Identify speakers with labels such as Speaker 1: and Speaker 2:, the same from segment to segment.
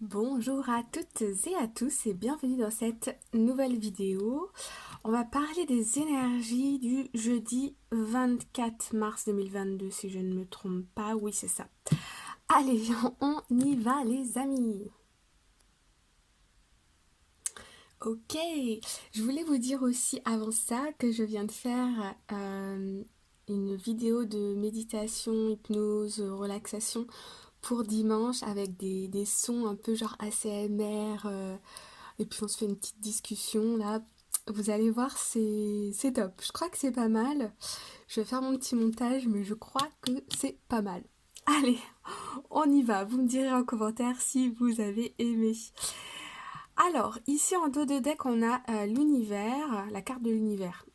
Speaker 1: Bonjour à toutes et à tous et bienvenue dans cette nouvelle vidéo. On va parler des énergies du jeudi 24 mars 2022 si je ne me trompe pas. Oui, c'est ça. Allez, on y va les amis. Ok, je voulais vous dire aussi avant ça que je viens de faire une vidéo de méditation, hypnose, relaxation pour dimanche avec des sons un peu genre ASMR et puis on se fait une petite discussion là. Vous allez voir, c'est top. Je crois que c'est pas mal. Je vais faire mon petit montage, mais je crois que c'est pas mal. Allez, on y va. Vous me direz en commentaire si vous avez aimé. Alors, ici en dos de deck, on a l'univers, la carte de l'univers.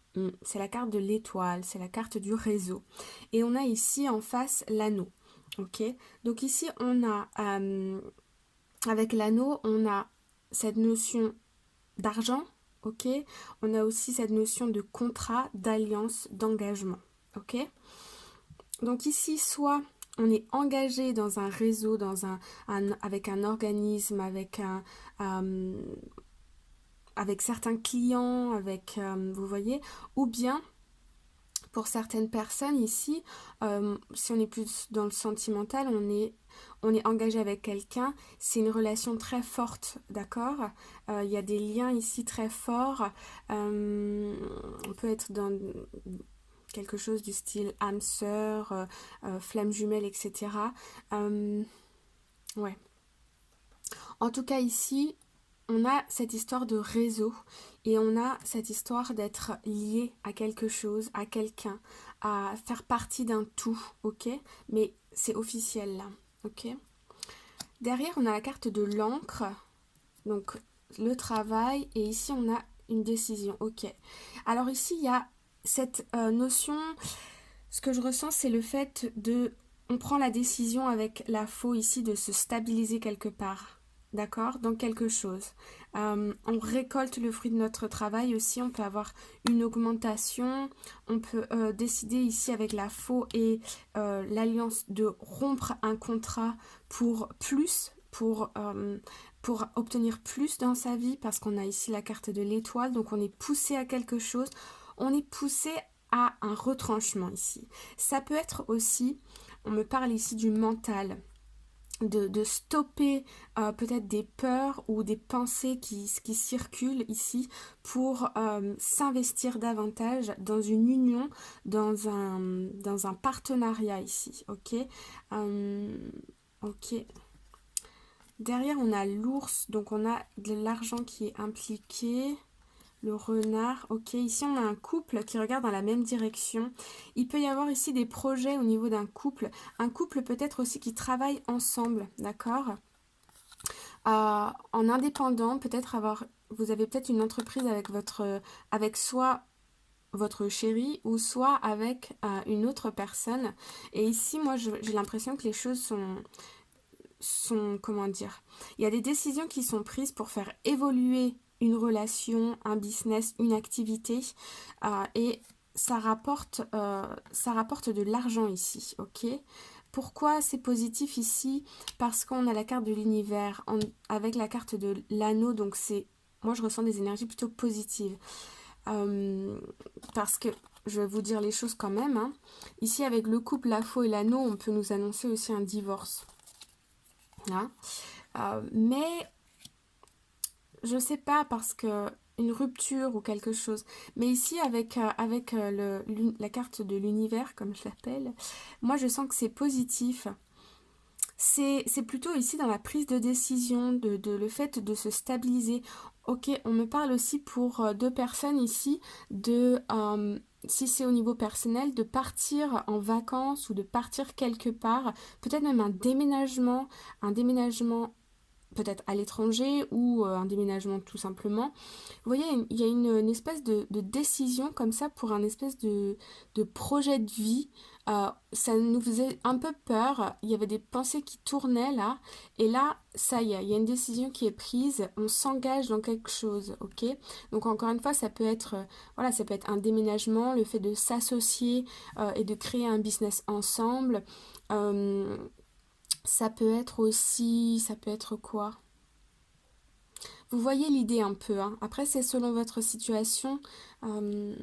Speaker 1: C'est la carte de l'étoile, c'est la carte du réseau. Et on a ici en face l'anneau. Ok, donc ici on a, avec l'anneau, on a cette notion d'argent, ok. On a aussi cette notion de contrat, d'alliance, d'engagement, ok. Donc ici, soit on est engagé dans un réseau, avec un organisme, euh, avec certains clients, vous voyez, ou bien pour certaines personnes ici, si on est plus dans le sentimental, on est engagé avec quelqu'un, c'est une relation très forte, d'accord. Il y a des liens ici très forts. On peut être dans quelque chose du style âme sœur, flamme jumelle, etc. Ouais. En tout cas ici, on a cette histoire de réseau et on a cette histoire d'être lié à quelque chose, à quelqu'un, à faire partie d'un tout, ok. Mais c'est officiel là, ok. Derrière, on a la carte de l'encre, donc le travail, et ici on a une décision, ok. Alors ici, il y a cette notion, ce que je ressens, c'est le fait de, on prend la décision avec la faux ici de se stabiliser quelque part, d'accord, dans quelque chose. On récolte le fruit de notre travail aussi, on peut avoir une augmentation, on peut décider ici avec la faux et l'alliance de rompre un contrat pour plus, pour obtenir plus dans sa vie, parce qu'on a ici la carte de l'étoile, donc on est poussé à quelque chose, on est poussé à un retranchement ici. Ça peut être aussi, on me parle ici du mental, de stopper peut-être des peurs ou des pensées qui circulent ici pour s'investir davantage dans une union, dans un partenariat ici, ok. Euh, ok. Derrière, on a l'ours, donc on a de l'argent qui est impliqué. Le renard, ok. Ici, on a un couple qui regarde dans la même direction. Il peut y avoir ici des projets au niveau d'un couple. Un couple peut-être aussi qui travaille ensemble, d'accord. En indépendant, vous avez peut-être une entreprise avec soit votre chéri ou soit avec une autre personne. Et ici, moi, j'ai l'impression que les choses comment dire, il y a des décisions qui sont prises pour faire évoluer une relation, un business, une activité, et ça rapporte de l'argent ici, ok. Pourquoi c'est positif ici? Parce qu'on a la carte de l'univers avec la carte de l'anneau, donc moi je ressens des énergies plutôt positives. Euh, Parce que je vais vous dire les choses quand même, hein. Ici avec le couple, la faux et l'anneau, on peut nous annoncer aussi un divorce. Hein. Mais je sais pas parce que une rupture ou quelque chose. Mais ici avec la carte de l'univers comme je l'appelle, moi je sens que c'est positif. C'est plutôt ici dans la prise de décision, le fait de se stabiliser. Ok, on me parle aussi pour deux personnes ici si c'est au niveau personnel, de partir en vacances ou de partir quelque part, peut-être même un déménagement peut-être à l'étranger ou un déménagement tout simplement. Vous voyez, il y a une espèce de décision comme ça pour un espèce de projet de vie. Ça nous faisait un peu peur, il y avait des pensées qui tournaient là, et là, ça y est, il y a une décision qui est prise, on s'engage dans quelque chose, ok. donc encore une fois, voilà, ça peut être un déménagement, le fait de s'associer et de créer un business ensemble. Ça peut être quoi? Vous voyez l'idée un peu, hein. Après, c'est selon votre situation. euh,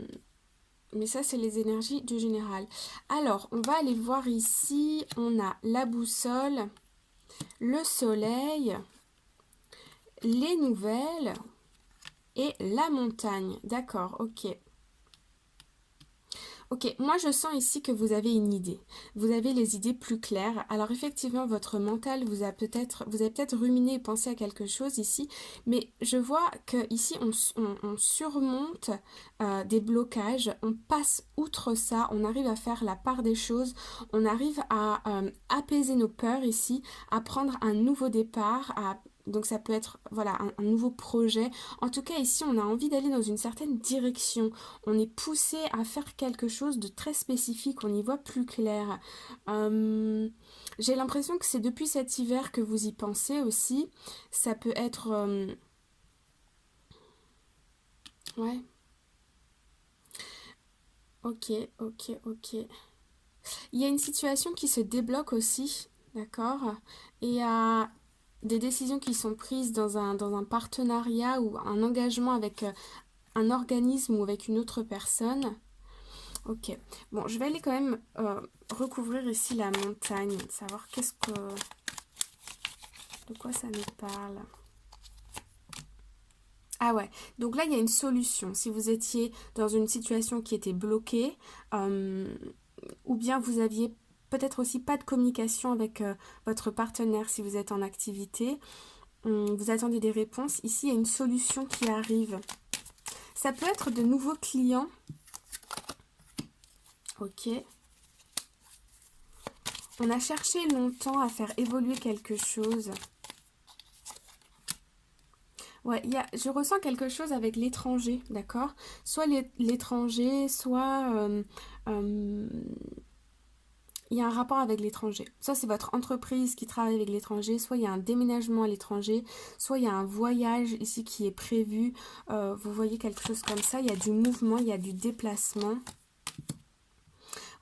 Speaker 1: mais ça, c'est les énergies du général. Alors, on va aller voir ici. On a la boussole, le soleil, les nouvelles et la montagne. D'accord, ok. Ok, moi je sens ici que vous avez une idée. Vous avez les idées plus claires. Alors effectivement, votre mental vous avez peut-être ruminé et pensé à quelque chose ici, mais je vois que ici on surmonte des blocages, on passe outre ça, on arrive à faire la part des choses, on arrive à apaiser nos peurs ici, à prendre un nouveau départ, donc ça peut être voilà un nouveau projet. En tout cas ici on a envie d'aller dans une certaine direction. On est poussé à faire quelque chose de très spécifique, on y voit plus clair. Euh, j'ai l'impression que c'est depuis cet hiver que vous y pensez aussi. Ça peut être... ouais, ok, ok, ok. Il y a une situation qui se débloque aussi, d'accord? Et il y a des décisions qui sont prises dans un partenariat ou un engagement avec un organisme ou avec une autre personne. Ok. Bon, je vais aller quand même recouvrir ici la montagne, savoir de quoi ça nous parle. Ah ouais, donc là il y a une solution. Si vous étiez dans une situation qui était bloquée, euh, ou bien vous aviez peut-être aussi pas de communication avec votre partenaire si vous êtes en activité, vous attendez des réponses, ici il y a une solution qui arrive. Ça peut être de nouveaux clients. Ok. On a cherché longtemps à faire évoluer quelque chose. Ouais, je ressens quelque chose avec l'étranger, d'accord? Soit l'étranger, soit il y a un rapport avec l'étranger. Soit c'est votre entreprise qui travaille avec l'étranger, soit il y a un déménagement à l'étranger, soit il y a un voyage ici qui est prévu. Vous voyez quelque chose comme ça, il y a du mouvement, il y a du déplacement.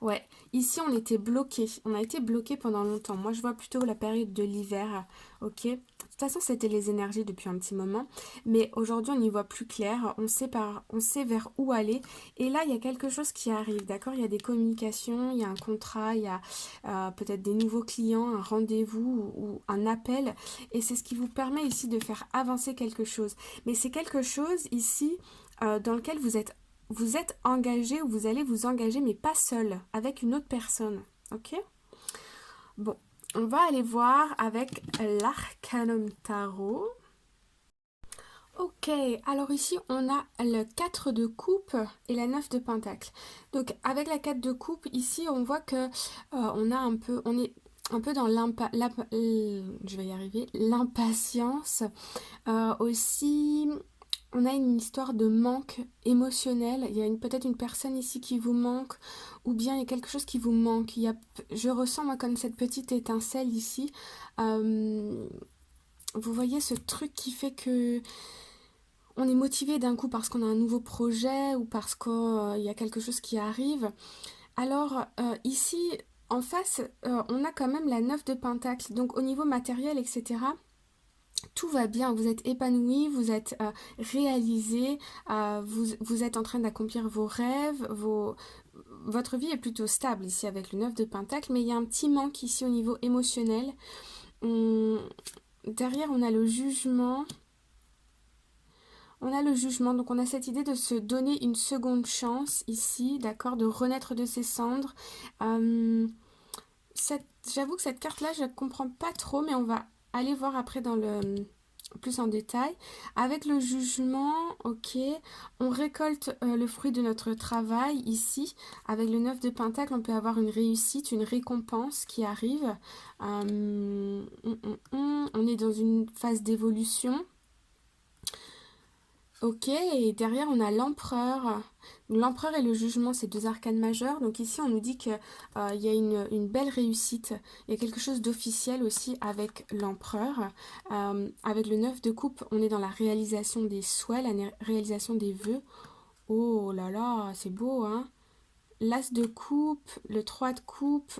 Speaker 1: Ouais, ici on était bloqué. On a été bloqué pendant longtemps. Moi je vois plutôt la période de l'hiver. Ok. De toute façon c'était les énergies depuis un petit moment. Mais aujourd'hui on y voit plus clair. On sait vers où aller. Et là il y a quelque chose qui arrive. D'accord? Il y a des communications, il y a un contrat, il y a peut-être des nouveaux clients, un rendez-vous ou un appel. Et c'est ce qui vous permet ici de faire avancer quelque chose. Mais c'est quelque chose ici dans lequel vous êtes engagé ou vous allez vous engager, mais pas seul, avec une autre personne. Ok? Bon, on va aller voir avec l'Arcanum Tarot. Ok, alors ici on a le 4 de coupe et la 9 de pentacle. Donc avec la 4 de coupe, ici on voit que on est un peu dans je vais y arriver, l'impatience. Aussi, on a une histoire de manque émotionnel. Il y a peut-être une personne ici qui vous manque, ou bien il y a quelque chose qui vous manque. Je ressens moi comme cette petite étincelle ici. Euh, vous voyez ce truc qui fait que on est motivé d'un coup parce qu'on a un nouveau projet ou parce qu'il y a quelque chose qui arrive. Alors ici, en face, on a quand même la 9 de pentacle. Donc au niveau matériel, etc. Tout va bien, vous êtes épanoui, vous êtes réalisé, vous êtes en train d'accomplir vos rêves, votre vie est plutôt stable ici avec le 9 de Pentacle, mais il y a un petit manque ici au niveau émotionnel. Derrière, on a le jugement. On a le jugement, donc on a cette idée de se donner une seconde chance ici, d'accord, de renaître de ses cendres. Euh, J'avoue que cette carte-là, je ne comprends pas trop, mais on va aller voir après dans le plus en détail. Avec le jugement, ok, on récolte le fruit de notre travail ici. Avec le 9 de Pentacle, on peut avoir une réussite, une récompense qui arrive. On est dans une phase d'évolution. Ok, et derrière on a l'empereur. L'empereur et le jugement, c'est deux arcanes majeures. Donc ici on nous dit qu'il y a une belle réussite. Il y a quelque chose d'officiel aussi avec l'empereur. Avec le 9 de coupe, on est dans la réalisation des souhaits, la réalisation des vœux. Oh là là, c'est beau, hein? L'as de coupe, le 3 de coupe.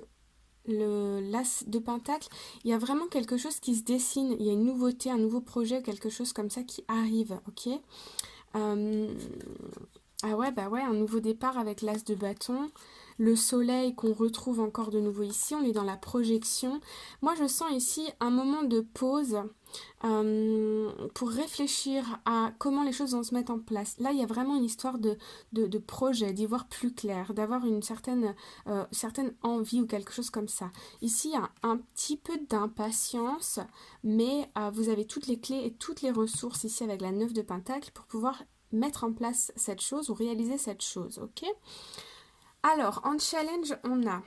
Speaker 1: l'as de Pentacle, il y a vraiment quelque chose qui se dessine. Il y a une nouveauté, un nouveau projet, quelque chose comme ça qui arrive, ok? Euh, Ah ouais, bah ouais, un nouveau départ avec l'as de bâton. Le soleil qu'on retrouve encore de nouveau ici, on est dans la projection. Moi, je sens ici un moment de pause pour réfléchir à comment les choses vont se mettre en place. Là, il y a vraiment une histoire de projet, d'y voir plus clair, d'avoir une certaine envie ou quelque chose comme ça. Ici, il y a un petit peu d'impatience, mais vous avez toutes les clés et toutes les ressources ici avec la 9 de Pentacle pour pouvoir mettre en place cette chose ou réaliser cette chose, ok? Alors, en challenge, on a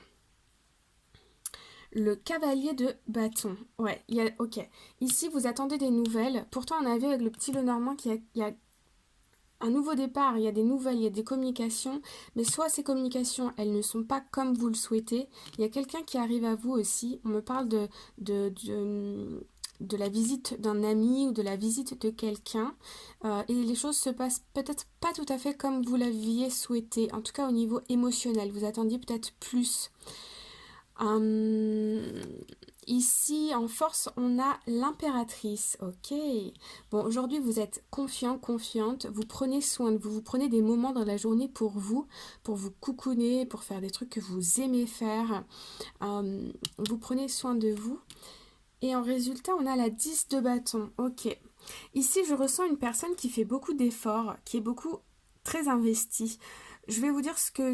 Speaker 1: le cavalier de bâton. Ouais, ok. Ici, vous attendez des nouvelles. Pourtant, on a vu avec le petit Lenormand qu'il y a un nouveau départ, il y a des nouvelles, il y a des communications, mais soit ces communications, elles ne sont pas comme vous le souhaitez. Il y a quelqu'un qui arrive à vous aussi. On me parle de, de, de la visite d'un ami ou de la visite de quelqu'un. Et les choses se passent peut-être pas tout à fait comme vous l'aviez souhaité. En tout cas, au niveau émotionnel, vous attendiez peut-être plus. Hum, Ici, en force, on a l'impératrice. Ok. Bon, aujourd'hui, vous êtes confiant, confiante. Vous prenez soin de vous. Vous prenez des moments dans la journée pour vous coucouner, pour faire des trucs que vous aimez faire. Vous prenez soin de vous. Et en résultat, on a la 10 de bâton. Ok. Ici, je ressens une personne qui fait beaucoup d'efforts, qui est beaucoup très investie. Je vais vous dire ce que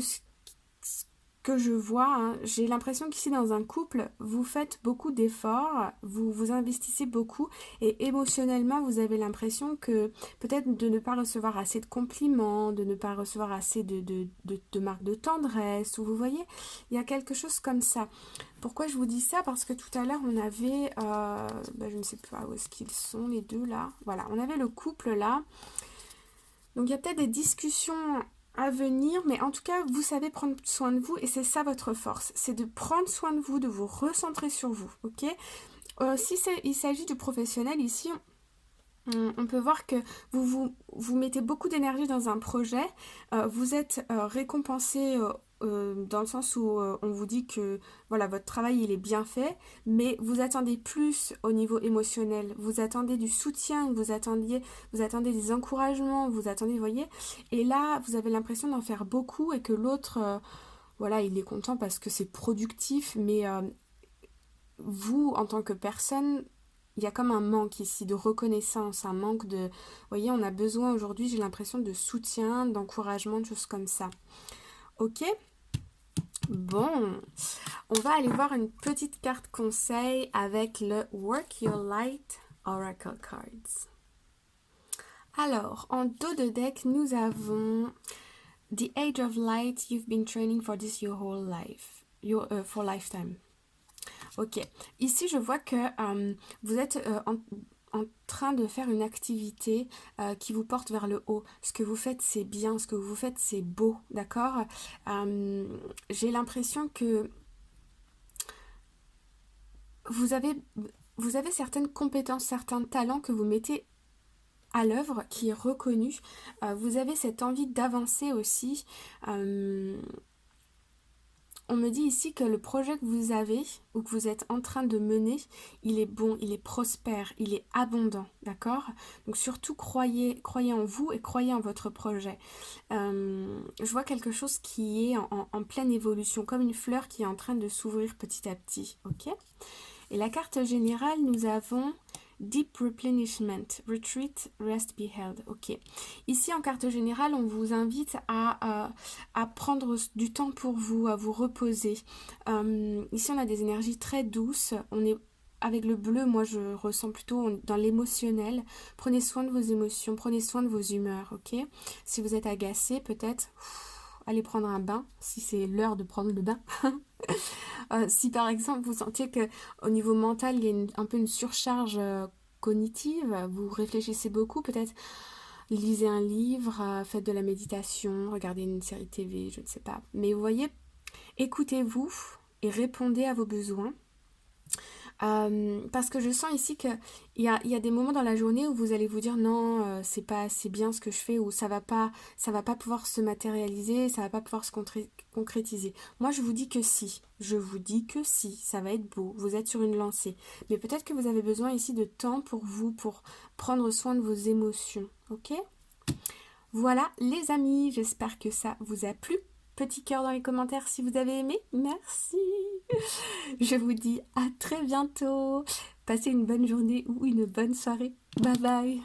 Speaker 1: je vois, hein. J'ai l'impression qu'ici dans un couple, vous faites beaucoup d'efforts, vous vous investissez beaucoup et émotionnellement, vous avez l'impression que peut-être de ne pas recevoir assez de compliments, de ne pas recevoir assez de marques de tendresse, ou vous voyez, il y a quelque chose comme ça. Pourquoi je vous dis ça? Parce que tout à l'heure, on avait, je ne sais pas où est-ce qu'ils sont les deux là. Voilà, on avait le couple là. Donc il y a peut-être des discussions à venir, mais en tout cas, vous savez prendre soin de vous et c'est ça votre force. C'est de prendre soin de vous, de vous recentrer sur vous, ok? Si il s'agit du professionnel ici, on peut voir que vous mettez beaucoup d'énergie dans un projet, vous êtes récompensé dans le sens où on vous dit que voilà, votre travail il est bien fait, mais vous attendez plus au niveau émotionnel, vous attendez du soutien, vous attendez des encouragements, vous attendez, vous voyez, et là vous avez l'impression d'en faire beaucoup et que l'autre, voilà, il est content parce que c'est productif, mais vous, en tant que personne, il y a comme un manque ici de reconnaissance, un manque de... Vous voyez, on a besoin aujourd'hui, j'ai l'impression, de soutien, d'encouragement, de choses comme ça. Ok? Bon, on va aller voir une petite carte conseil avec le Work Your Light Oracle Cards. Alors, en dos de deck, nous avons The Age of Light, you've been training for this your whole life, for lifetime. Ok, ici je vois que vous êtes en train de faire une activité qui vous porte vers le haut. Ce que vous faites c'est bien, ce que vous faites c'est beau, d'accord. J'ai l'impression que vous avez, vous avez certaines compétences, certains talents que vous mettez à l'œuvre qui est reconnu. Vous avez cette envie d'avancer aussi. On me dit ici que le projet que vous avez ou que vous êtes en train de mener, il est bon, il est prospère, il est abondant, d'accord? Donc surtout croyez en vous et croyez en votre projet. Je vois quelque chose qui est en pleine évolution, comme une fleur qui est en train de s'ouvrir petit à petit, ok? Et la carte générale, nous avons Deep Replenishment, Retreat, Rest, Be Held. Ok. Ici, en carte générale, on vous invite à prendre du temps pour vous, à vous reposer. Ici, on a des énergies très douces. On est avec le bleu, moi, je ressens plutôt dans l'émotionnel. Prenez soin de vos émotions, prenez soin de vos humeurs, ok? Si vous êtes agacé, peut-être, allez prendre un bain, si c'est l'heure de prendre le bain. Si par exemple vous sentez que au niveau mental il y a un peu une surcharge cognitive, vous réfléchissez beaucoup, peut-être lisez un livre, faites de la méditation, regardez une série TV, je ne sais pas. Mais vous voyez, écoutez-vous et répondez à vos besoins. Parce que je sens ici qu'il y a des moments dans la journée où vous allez vous dire non, c'est pas assez bien ce que je fais, ou ça va pas pouvoir se matérialiser, ça va pas pouvoir se concrétiser. Moi, je vous dis que si, je vous dis que si, ça va être beau, vous êtes sur une lancée. Mais peut-être que vous avez besoin ici de temps pour vous, pour prendre soin de vos émotions, ok? Voilà les amis, j'espère que ça vous a plu. Petit cœur dans les commentaires si vous avez aimé. Merci. Je vous dis à très bientôt. Passez une bonne journée ou une bonne soirée. Bye bye.